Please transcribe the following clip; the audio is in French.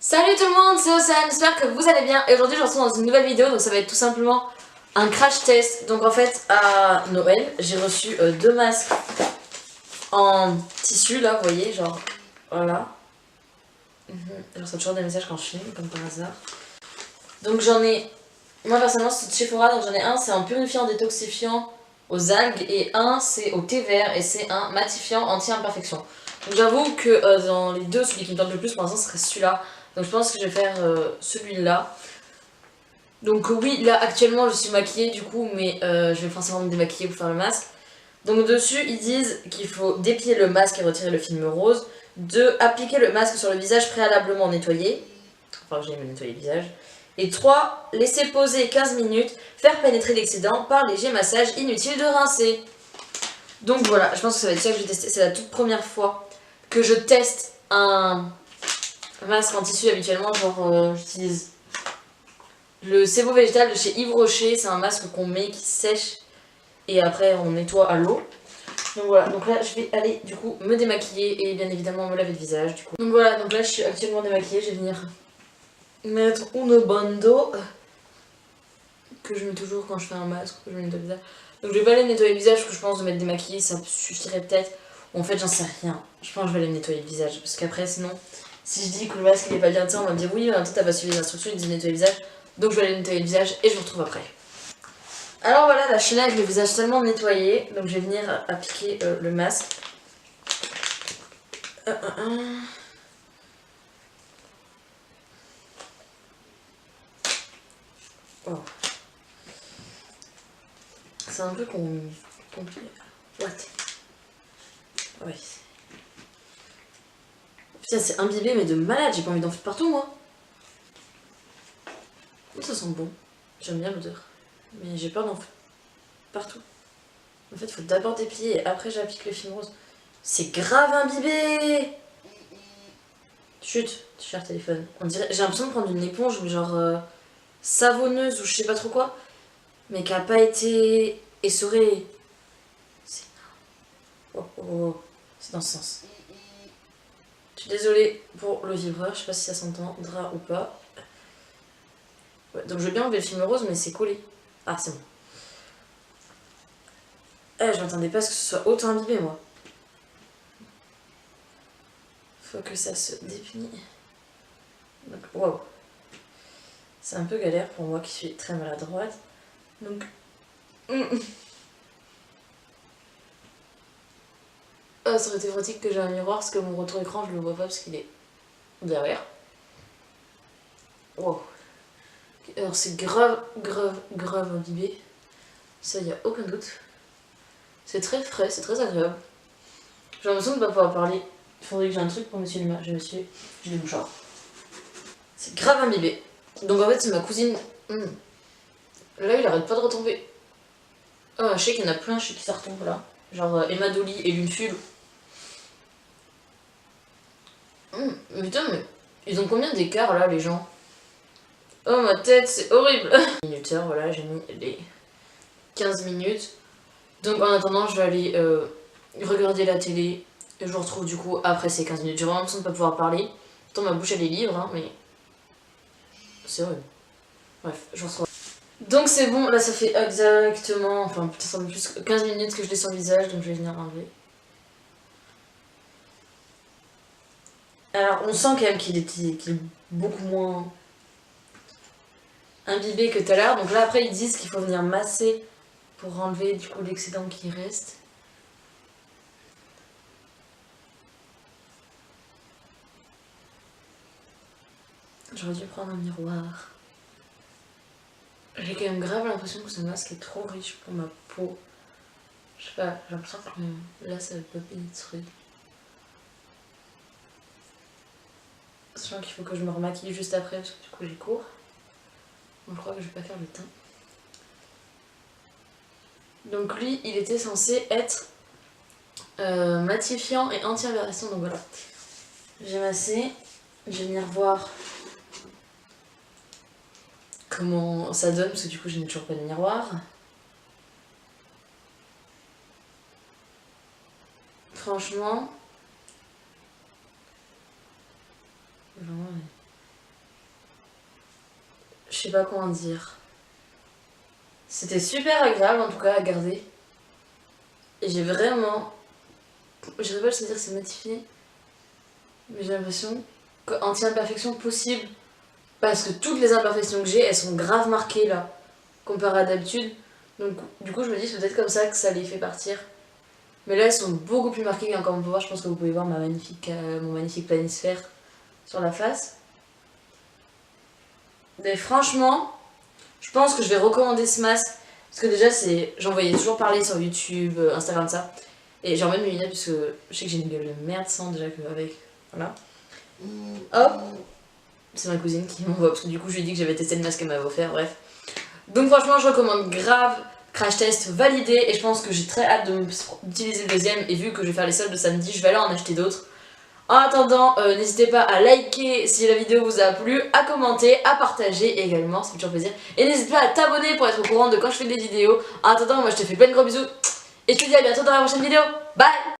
Salut tout le monde, c'est Océane, j'espère que vous allez bien et aujourd'hui je vous retrouve dans une nouvelle vidéo. Donc ça va être tout simplement un crash test. Donc en fait à Noël j'ai reçu deux masques en tissu là, vous voyez, genre voilà. Je reçois toujours des messages quand je filme comme par hasard. Donc j'en ai, moi personnellement c'est de chez Sephora, donc j'en ai un, c'est un purifiant détoxifiant aux algues et un c'est au thé vert et c'est un matifiant anti-imperfection. Donc j'avoue que dans les deux, celui qui me tente le plus pour l'instant serait celui-là. Donc je pense que je vais faire celui-là. Donc oui, là actuellement je suis maquillée du coup, mais je vais forcément me démaquiller pour faire le masque. Donc dessus ils disent qu'il faut déplier le masque et retirer le film rose. 2. Appliquer le masque sur le visage préalablement nettoyé. Enfin j'ai me nettoyer le visage. Et 3. Laisser poser 15 minutes, faire pénétrer l'excédent par léger massage, inutile de rincer. Donc voilà, je pense que ça va être ça que je vais tester. C'est la toute première fois que je teste un masque en tissu habituellement. Genre j'utilise le Sebo végétal de chez Yves Rocher. C'est un masque qu'on met qui sèche et après on nettoie à l'eau. Donc voilà, donc là je vais aller du coup me démaquiller et bien évidemment me laver le visage du coup. Donc voilà, donc là je suis actuellement démaquillée, je vais venir mettre un bando que je mets toujours quand je fais un masque, que je nettoie le visage. Donc je vais pas aller nettoyer le visage parce que je pense de m'être démaquillée ça suffirait peut-être. En fait j'en sais rien, je pense que je vais aller me nettoyer le visage parce qu'après sinon si je dis que le masque il est pas bien teint on va me dire oui mais en même temps t'as pas suivi les instructions, il dit nettoyer le visage. Donc je vais aller nettoyer le visage et je vous retrouve après. Alors voilà, là je suis là avec le visage tellement nettoyé, donc je vais venir appliquer le masque. Oh. C'est un peu compliqué. What? Ouais. Putain, c'est imbibé mais de malade, j'ai pas envie d'en foutre partout moi. Oh, ça sent bon. J'aime bien l'odeur. Mais j'ai peur d'en foutre partout. En fait, il faut d'abord déplier et après j'applique le film rose. C'est grave imbibé! Chut, cher téléphone. On dirait, j'ai l'impression de prendre une éponge, mais genre savonneuse ou je sais pas trop quoi, mais qui a pas été essorée. C'est c'est dans ce sens. Je suis désolée pour le vibreur, je sais pas si ça s'entendra ou pas. Ouais, donc je veux bien enlever le film rose, mais c'est collé. Ah, c'est bon. Eh, je m'attendais pas à ce que ce soit autant imbibé, moi. Faut que ça se déplie. Donc, waouh. C'est un peu galère pour moi qui suis très maladroite. Donc. Ah, ça aurait été pratique que j'ai un miroir parce que mon retour écran, je le vois pas parce qu'il est derrière. Wow. Alors, c'est grave imbibé. Ça, y a aucun doute. C'est très frais, c'est très agréable. J'ai l'impression de ne pas pouvoir parler. Il faudrait que j'ai un truc pour monsieur Lima. J'ai des mouchoirs. C'est grave imbibé. Donc en fait, c'est ma cousine. Là, il arrête pas de retomber. Oh, je sais qu'il y en a plein, je sais qui ça retombe là. Genre Emma Dolly et Luneful. Putain, mais ils ont combien d'écart là, les gens? Oh, ma tête, c'est horrible. Minuteur, voilà, j'ai mis les 15 minutes. Donc en attendant, je vais aller regarder la télé. Et je vous retrouve du coup après ces 15 minutes. J'ai vraiment l'impression de ne pas pouvoir parler. Pourtant, ma bouche elle est libre, hein, mais c'est horrible. Bref, je vous retrouve. Donc c'est bon, là ça fait exactement, enfin peut-être un peu plus 15 minutes que je l'ai sur le visage, donc je vais venir enlever. Alors on sent quand même qu'il est beaucoup moins imbibé que tout à l'heure. Donc là après ils disent qu'il faut venir masser pour enlever du coup l'excédent qui reste. J'aurais dû prendre un miroir. J'ai quand même grave l'impression que ce masque est trop riche pour ma peau. Je sais pas, j'ai l'impression que là ça va pas pénétrer. Sachant qu'il faut que je me remaquille juste après parce que du coup j'ai cours. Donc je crois que je vais pas faire le teint. Donc lui il était censé être matifiant et anti-aberration, donc voilà. J'ai massé, je vais venir voir comment ça donne parce que du coup je n'ai toujours pas de miroir. Franchement, vraiment, sais pas comment dire. C'était super agréable en tout cas à garder. Et j'ai vraiment... J'arrive pas à se dire que c'est modifié. Mais j'ai l'impression qu'anti-imperfection possible. Parce que toutes les imperfections que j'ai, elles sont grave marquées là. Comparé à d'habitude. Donc du coup je me dis c'est peut-être comme ça que ça les fait partir. Mais là elles sont beaucoup plus marquées, comme on peut voir. Je pense que vous pouvez voir mon magnifique planisphère sur la face. Mais franchement, je pense que je vais recommander ce masque. Parce que déjà j'en voyais toujours parler sur YouTube, Instagram, ça. Et j'ai envie de mes lunettes parce que je sais que j'ai une gueule de merde sans déjà qu'avec. Voilà. Hop. C'est ma cousine qui m'envoie parce que du coup je lui ai dit que j'avais testé le masque qu'elle m'avait offert, bref. Donc franchement je recommande grave, crash test validé et je pense que j'ai très hâte d'utiliser le deuxième et vu que je vais faire les soldes de samedi, je vais aller en acheter d'autres. En attendant, n'hésitez pas à liker si la vidéo vous a plu, à commenter, à partager également, ça fait toujours plaisir. Et n'hésite pas à t'abonner pour être au courant de quand je fais des vidéos. En attendant, moi je te fais plein de gros bisous et je te dis à bientôt dans la prochaine vidéo. Bye!